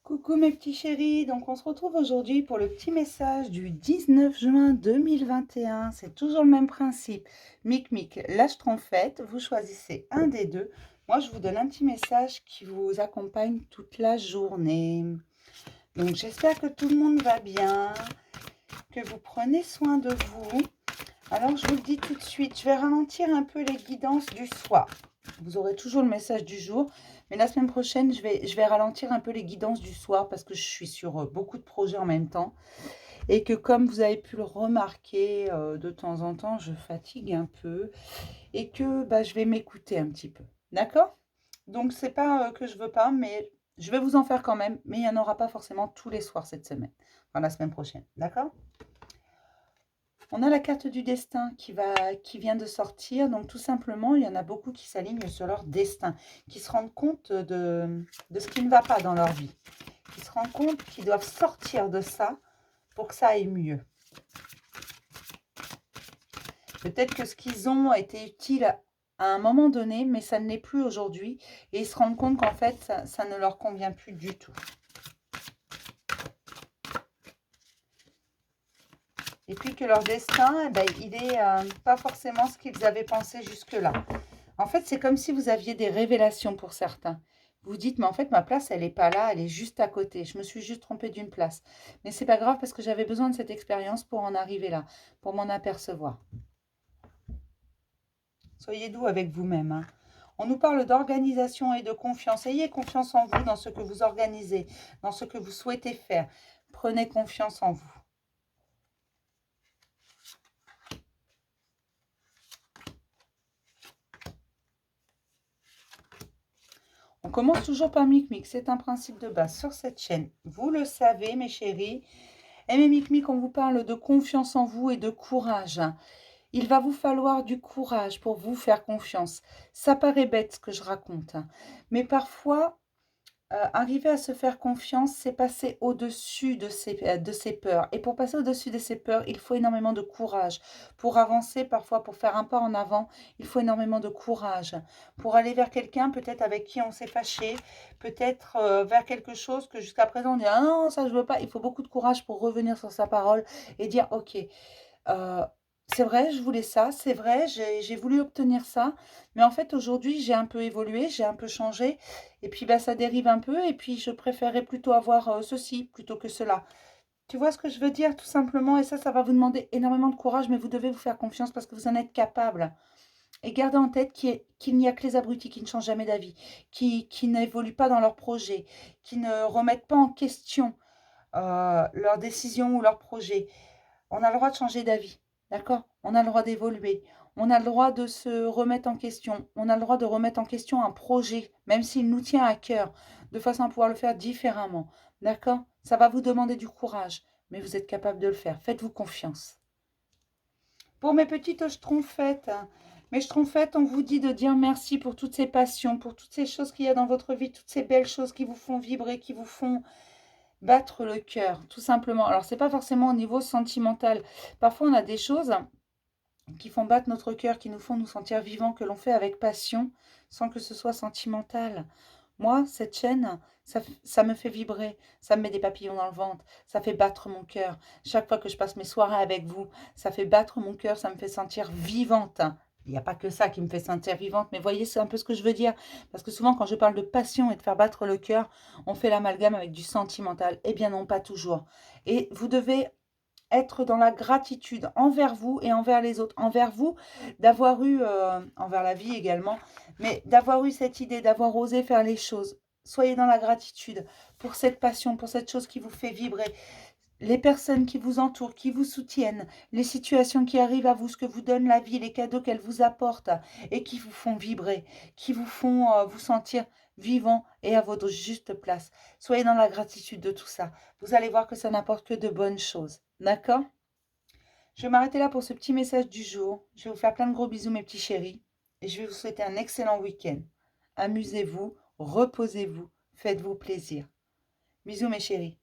Coucou mes petits chéris, donc on se retrouve aujourd'hui pour le petit message du 19 juin 2021. C'est toujours le même principe. Mic Mic, lâche trompette, vous choisissez un des deux. Moi je vous donne un petit message qui vous accompagne toute la journée. Donc j'espère que tout le monde va bien, que vous prenez soin de vous. Alors je vous le dis tout de suite, je vais ralentir un peu les guidances du soir. Vous aurez toujours le message du jour, mais la semaine prochaine, je vais ralentir un peu les guidances du soir parce que je suis sur beaucoup de projets en même temps. Et que comme vous avez pu le remarquer, de temps en temps, je fatigue un peu et que bah, je vais m'écouter un petit peu. D'accord? Donc c'est pas que je veux pas, mais je vais vous en faire quand même, mais il n'y en aura pas forcément tous les soirs cette semaine, enfin la semaine prochaine. D'accord? On a la carte du destin qui vient de sortir. Donc, tout simplement, il y en a beaucoup qui s'alignent sur leur destin, qui se rendent compte de ce qui ne va pas dans leur vie, qui se rendent compte qu'ils doivent sortir de ça pour que ça aille mieux. Peut-être que ce qu'ils ont a été utile à un moment donné, mais ça ne l'est plus aujourd'hui. Et ils se rendent compte qu'en fait, ça ne leur convient plus du tout. Et puis que leur destin, eh ben, il n'est pas forcément ce qu'ils avaient pensé jusque-là. En fait, c'est comme si vous aviez des révélations pour certains. Vous dites, mais en fait, ma place, elle n'est pas là, elle est juste à côté. Je me suis juste trompée d'une place. Mais c'est pas grave parce que j'avais besoin de cette expérience pour en arriver là, pour m'en apercevoir. Soyez doux avec vous-même, hein. On nous parle d'organisation et de confiance. Ayez confiance en vous, dans ce que vous organisez, dans ce que vous souhaitez faire. Prenez confiance en vous. On commence toujours par Mic Mic, c'est un principe de base sur cette chaîne. Vous le savez, mes chéris. Et mes Mic Mic, on vous parle de confiance en vous et de courage. Il va vous falloir du courage pour vous faire confiance. Ça paraît bête ce que je raconte, hein, mais parfois, arriver à se faire confiance, c'est passer au-dessus de ses peurs. Et pour passer au-dessus de ses peurs, il faut énormément de courage. Pour avancer, parfois, pour faire un pas en avant, il faut énormément de courage. Pour aller vers quelqu'un, peut-être avec qui on s'est fâché, peut-être vers quelque chose que jusqu'à présent on dit ah non, ça je veux pas. Il faut beaucoup de courage pour revenir sur sa parole et dire ok. Euh, c'est vrai, je voulais ça, c'est vrai, j'ai voulu obtenir ça, mais en fait aujourd'hui j'ai un peu évolué, j'ai un peu changé, et puis bah, ça dérive un peu, et puis je préférais plutôt avoir ceci plutôt que cela. Tu vois ce que je veux dire tout simplement, et ça va vous demander énormément de courage, mais vous devez vous faire confiance parce que vous en êtes capable. Et gardez en tête qu'il n'y a que les abrutis qui ne changent jamais d'avis, qui n'évoluent pas dans leurs projets, qui ne remettent pas en question leurs décisions ou leurs projets. On a le droit de changer d'avis, d'accord? On a le droit d'évoluer. On a le droit de se remettre en question. On a le droit de remettre en question un projet, même s'il nous tient à cœur, de façon à pouvoir le faire différemment, d'accord? Ça va vous demander du courage, mais vous êtes capable de le faire. Faites-vous confiance. Pour mes petites schtroumpfettes, mes schtroumpfettes, on vous dit de dire merci pour toutes ces passions, pour toutes ces choses qu'il y a dans votre vie, toutes ces belles choses qui vous font vibrer, qui vous font battre le cœur, tout simplement. Alors, c'est pas forcément au niveau sentimental. Parfois, on a des choses qui font battre notre cœur, qui nous font nous sentir vivants, que l'on fait avec passion, sans que ce soit sentimental. Moi, cette chaîne, ça me fait vibrer, ça me met des papillons dans le ventre, ça fait battre mon cœur. Chaque fois que je passe mes soirées avec vous, ça fait battre mon cœur, ça me fait sentir vivante. Il n'y a pas que ça qui me fait sentir vivante, mais voyez, c'est un peu ce que je veux dire. Parce que souvent, quand je parle de passion et de faire battre le cœur, on fait l'amalgame avec du sentimental. Eh bien non, pas toujours. Et vous devez être dans la gratitude envers vous et envers les autres. Envers vous, d'avoir eu, envers la vie également, mais d'avoir eu cette idée, d'avoir osé faire les choses. Soyez dans la gratitude pour cette passion, pour cette chose qui vous fait vibrer. Les personnes qui vous entourent, qui vous soutiennent, les situations qui arrivent à vous, ce que vous donne la vie, les cadeaux qu'elle vous apporte et qui vous font vibrer, qui vous font vous sentir vivant et à votre juste place. Soyez dans la gratitude de tout ça. Vous allez voir que ça n'apporte que de bonnes choses. D'accord? Je vais m'arrêter là pour ce petit message du jour. Je vais vous faire plein de gros bisous, mes petits chéris. Et je vais vous souhaiter un excellent week-end. Amusez-vous, reposez-vous, faites-vous plaisir. Bisous, mes chéris.